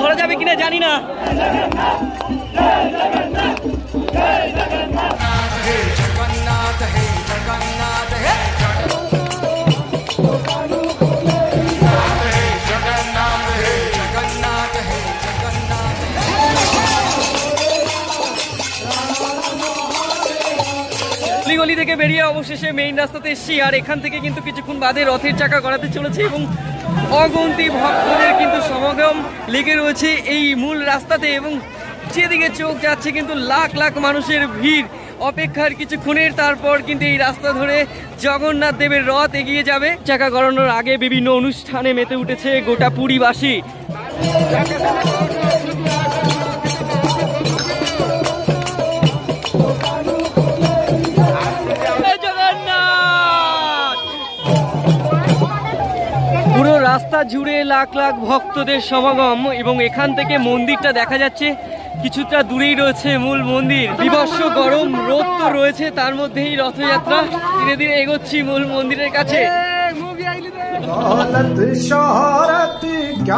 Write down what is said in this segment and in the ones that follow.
ধরা যাবে কিনা জানি না। গলি থেকে বেরিয়ে অবশেষে মেইন রাস্তাতে এসছি, আর এখান থেকে কিন্তু কিছুক্ষণ বাদে রথের চাকা গড়াতে চলেছে এবং অগন্তি ভক্তদের কিন্তু সমাগম লেগে রয়েছে এই মূল রাস্তাতে, এবং যেদিকে চোখ যাচ্ছে কিন্তু লাখ লাখ মানুষের ভিড়। অপেক্ষার কিছুক্ষণের তারপর কিন্তু এই রাস্তা ধরে জগন্নাথ দেবের রথ এগিয়ে যাবে। চাকা গড়ানোর আগে বিভিন্ন অনুষ্ঠানে মেতে উঠেছে গোটা পুরীবাসী। পুরো রাস্তা জুড়ে লাখ লাখ ভক্তদের সমাগম, এবং এখান থেকে মন্দিরটা দেখা যাচ্ছে কিছুটা দূরেই রয়েছে মূল মন্দির। বিভৎস গরম রোদ তো রয়েছে, তার মধ্যেই রথযাত্রা ধীরে ধীরে এগোচ্ছি মূল মন্দিরের কাছে।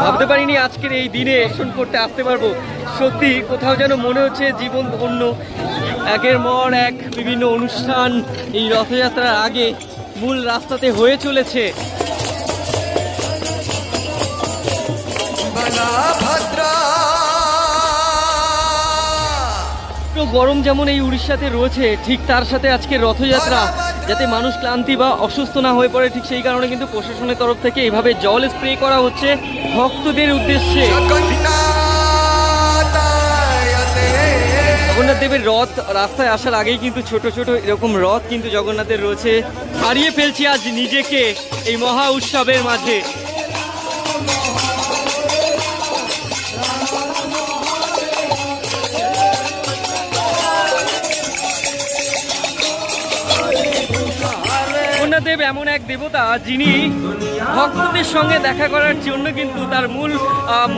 ভাবতে পারিনি আজকের এই দিনে দর্শন করতে আসতে পারবো। সত্যি কোথাও যেন মনে হচ্ছে জীবন ধন্য। একের পর এক বিভিন্ন অনুষ্ঠান এই রথযাত্রার আগে মূল রাস্তাতে হয়ে চলেছে। গরম যেমন এই উড়িষ্যাতে রয়েছে, ঠিক তার সাথে আজকে রথযাত্রা, যাতে মানুষ ক্লান্তি বা অসুস্থ না হয়ে পড়ে, ঠিক সেই কারণে কিন্তু প্রশাসনের তরফ থেকে এইভাবে জল স্প্রে করা হচ্ছে ভক্তদের উদ্দেশ্যে। জগন্নাথ দেবের রথ রাস্তায় আসার আগেই কিন্তু ছোট ছোট এরকম রথ কিন্তু জগন্নাথের রয়েছে। হারিয়ে ফেলছি আজ নিজেকে এই মহা উৎসবের মাঝে। দেব এমন এক দেবতা যিনি ভক্তদের সঙ্গে দেখা করার জন্য কিন্তু তার মূল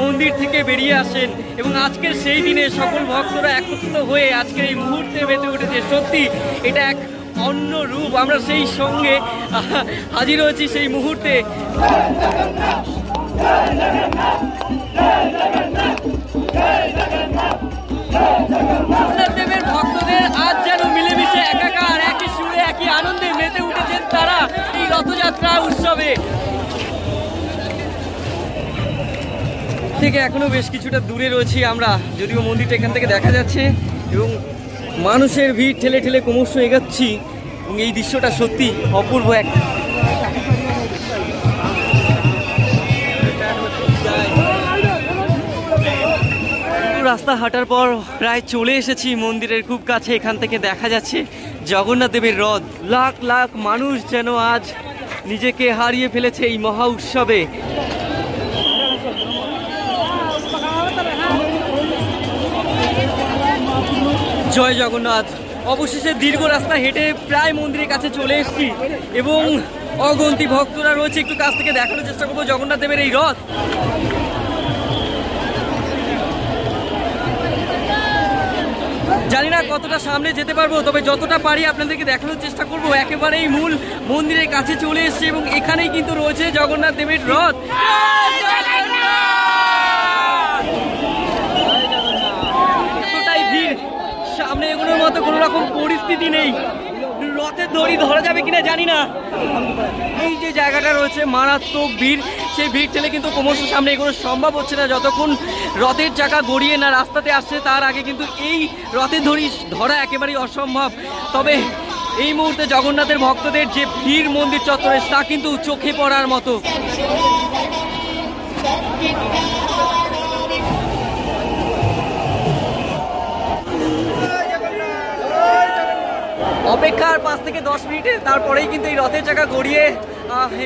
মন্দির থেকে বেরিয়ে আসেন, এবং আজকের সেই দিনে সকল ভক্তরা একত্রিত হয়ে আজকের এই মুহূর্তে মেতে উঠেছে। সত্যি এটা এক অন্য রূপ। আমরা সেই সঙ্গে হাজির হয়েছি সেই মুহূর্তে। দেবের ভক্তদের আজ যেন মিলেমিশে একাকার, একই সুরে একই আনন্দে মেতে উঠেছেন তারা এই রথযাত্রা উৎসবে। থেকে এখনো বেশ কিছুটা দূরে রয়েছি আমরা, যদিও মন্দিরটা এখান থেকে দেখা যাচ্ছে, এবং মানুষের ভিড় ঠেলে ঠেলে ক্রমশ এগাচ্ছি, এবং এই দৃশ্যটা সত্যি অপূর্ব এক। রাস্তা হাঁটার পর প্রায় চলে এসেছি মন্দিরের খুব কাছে। এখান থেকে দেখা যাচ্ছে জগন্নাথ দেবের রথ। লাখ লাখ মানুষ যেন আজ নিজেকে হারিয়ে ফেলেছে এই মহা উৎসবে। জয় জগন্নাথ। অবশেষে দীর্ঘ রাস্তা হেঁটে প্রায় মন্দিরের কাছে চলে এসেছি, এবং অগন্তি ভক্তরা রয়েছে। একটু কাছ থেকে দেখানোর চেষ্টা করবো জগন্নাথ দেবের এই রথ। জানি না কতটা সামনে যেতে পারবো, তবে যতটা পারি আপনাদেরকে দেখানোর চেষ্টা করব। একেবারেই মূল মন্দিরের কাছে চলে এসেছে, এবং এখানেই কিন্তু রয়েছে জগন্নাথ দেবের রথ। এতটাই ভিড়, সামনে এগুলোর মতো কোনো রকম পরিস্থিতি নেই। রথের দড়ি ধরা যাবে কিনা জানি না। এই যে জায়গাটা রয়েছে মারাত্মক ভিড়, সেই ভিড় ঠেলে কিন্তু ক্রমশ সামনে এগোনো সম্ভব হচ্ছে না। যতক্ষণ রথের চাকা গড়িয়ে না রাস্তাতে আসছে, তার আগে কিন্তু এই রথের দড়ি ধরা একেবারেই অসম্ভব। তবে এই মুহূর্তে জগন্নাথের ভক্তদের যে ভিড় মন্দির চত্বরে, তা কিন্তু চোখে পড়ার মতো। অপেক্ষার 5 থেকে 10 মিনিটে তারপরেই কিন্তু এই রথের চাকা গড়িয়ে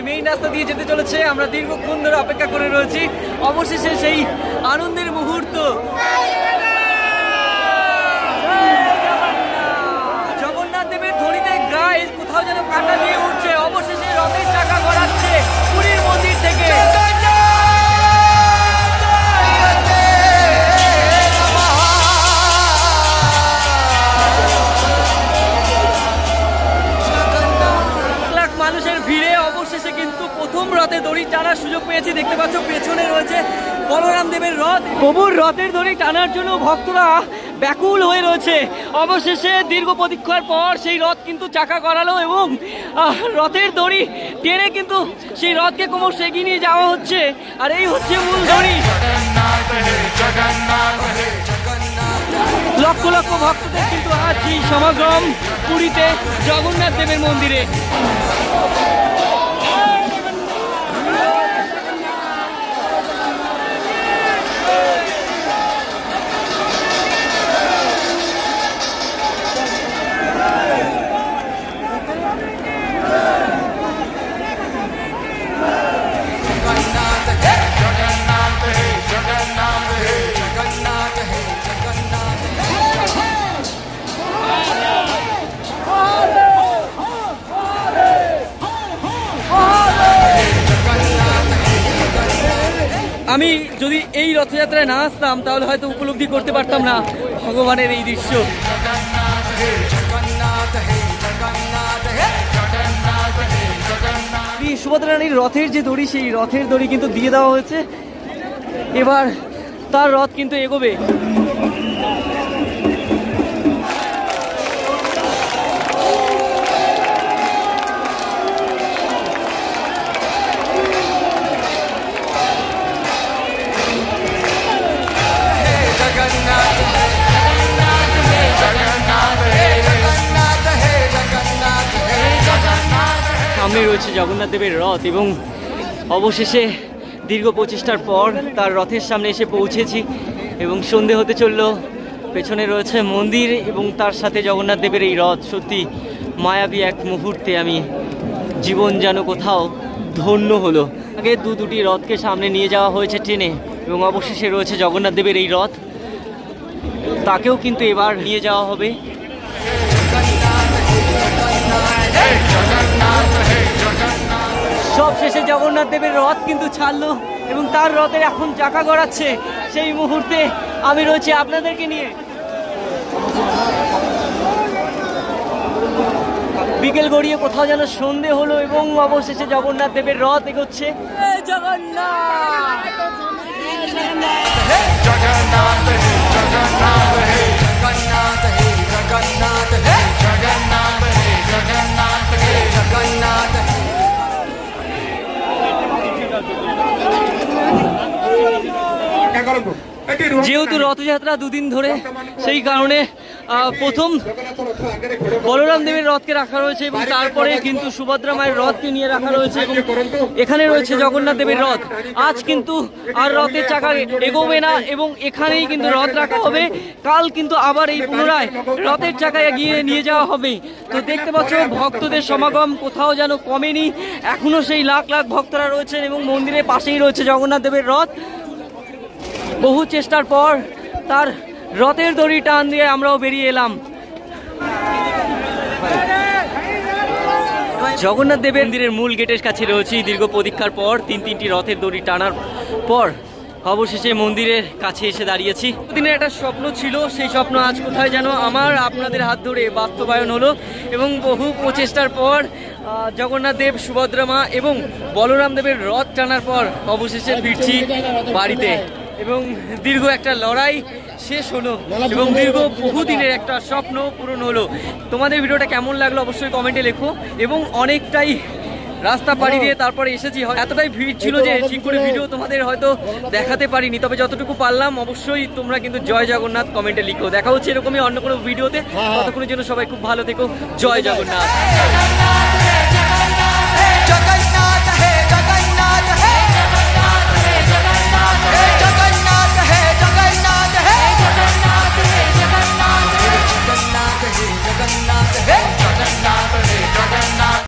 মেইন রাস্তা দিয়ে যেতে চলেছে। আমরা দীর্ঘক্ষণ ধরে অপেক্ষা করে রয়েছি, অবশেষে সেই আনন্দের মুহূর্ত। জগন্নাথ দেবের ধ্বনিতে গায়ে কোথাও যেন কাঁটা দিয়ে উঠছে। অবশেষে রথের চাকা গড়াচ্ছে পুরীর মন্দির থেকে। মানুষের ভিড়ে অবশেষে কিন্তু প্রথম রথের রথে দড়ি টানার সুযোগ পেয়েছি। দেখতে পাচ্ছ পেছনে রয়েছে বলরাম দেবের রথ। প্রভুর রথের দড়ি টানার জন্য ভক্তরা ব্যাকুল হয়ে রয়েছে। অবশেষে দীর্ঘ প্রতীক্ষার পর সেই রথ কিন্তু চাকা করালো এবং রথের দড়ি টেনে কিন্তু সেই রথকে ক্রমশ এগিয়ে নিয়ে যাওয়া হচ্ছে। আর এই হচ্ছে মূল দড়ি। লক্ষ লক্ষ ভক্তদের কিন্তু আজ এই সমাগম পুরীতে জগন্নাথ দেবের মন্দিরে। আমি যদি এই রথযাত্রায় না আসতাম তাহলে হয়তো উপলব্ধি করতে পারতাম না ভগবানের এই দৃশ্য। সুভদ্রা রানীর রথের যে দড়ি, সেই রথের দড়ি কিন্তু দিয়ে দেওয়া হয়েছে। এবার তার রথ কিন্তু এগোবে। সামনে রয়েছে জগন্নাথ দেবের রথ এবং অবশেষে দীর্ঘ প্রচেষ্টার পর তার রথের সামনে এসে পৌঁছেছি এবং সন্ধে হতে চলল। পেছনে রয়েছে মন্দির এবং তার সাথে জগন্নাথ দেবের এই রথ। সত্যি মায়াবী এক মুহূর্তে আমি জীবন যেন কোথাও ধন্য হলো। আগে দুটি রথকে সামনে নিয়ে যাওয়া হয়েছে ট্রেনে এবং অবশেষে রয়েছে জগন্নাথ দেবের এই রথ, তাকেও কিন্তু এবার নিয়ে যাওয়া হবে। সব শেষে জগন্নাথ দেবের রথ কিন্তু ছাড়লো এবং তার রথের এখন চাকা গড়াচ্ছে। সেই মুহূর্তে আমি রয়েছি আপনাদেরকে নিয়ে। বিকেল গড়িয়ে কোথাও যেন সন্ধে হলো এবং অবশেষে জগন্নাথ দেবের রথ এগোচ্ছে। জগন্নাথ যেহেতু রথযাত্রা দুদিন ধরে, সেই কারণে প্রথম বলরাম দেবের রথকে রাখা রয়েছে এবং তারপরে কিন্তু সুভদ্রা মায়ের রথকে নিয়ে রাখা রয়েছে এবং এখানে রয়েছে জগন্নাথ দেবের রথ। আজ কিন্তু আর রথের চাকা এগোবে না এবং এখানেই কিন্তু রথ রাখা হবে। কাল কিন্তু আবার এই পুনরায় রথের চাকা এগিয়ে নিয়ে যাওয়া হবে। তো দেখতে পাচ্ছ ভক্তদের সমাগম কোথাও যেন কমেনি। এখনো সেই লাখ লাখ ভক্তরা রয়েছেন এবং মন্দিরের পাশেই রয়েছে জগন্নাথ দেবের রথ। বহু চেষ্টার পর তার রথের দড়ি টান দিয়ে আমরাও বেরিয়ে এলাম। জগন্নাথ দেবের মন্দিরের মূল গেটের কাছে রয়েছি। দীর্ঘ প্রতীক্ষার পর তিনটি রথের দড়ি টানার পর অবশেষে মন্দিরের কাছে এসে দাঁড়িয়েছি। দিনের একটা স্বপ্ন ছিল, সেই স্বপ্ন আজ কোথায় যেন আমার আপনাদের হাত ধরে বাস্তবায়ন হলো এবং বহু প্রচেষ্টার পর জগন্নাথ দেব, সুভদ্রা মা এবং বলরাম দেবের রথ টানার পর অবশেষে ফিরছি বাড়িতে এবং দীর্ঘ একটা লড়াই শেষ হলো এবং দীর্ঘ বহুদিনের একটা স্বপ্ন পূরণ হলো। তোমাদের ভিডিওটা কেমন লাগলো অবশ্যই কমেন্টে লেখো। এবং অনেকটাই রাস্তা পাড়ি দিয়ে তারপরে এসেছি। এতটাই ভিড় ছিল যে ঠিক করে ভিডিও তোমাদের হয়তো দেখাতে পারিনি, তবে যতটুকু পারলাম অবশ্যই তোমরা কিন্তু জয় জগন্নাথ কমেন্টে লিখো। দেখা হচ্ছে এরকমই অন্য কোনো ভিডিওতে। ততক্ষণের জন্য সবাই খুব ভালো থেকো। জয় জগন্নাথ।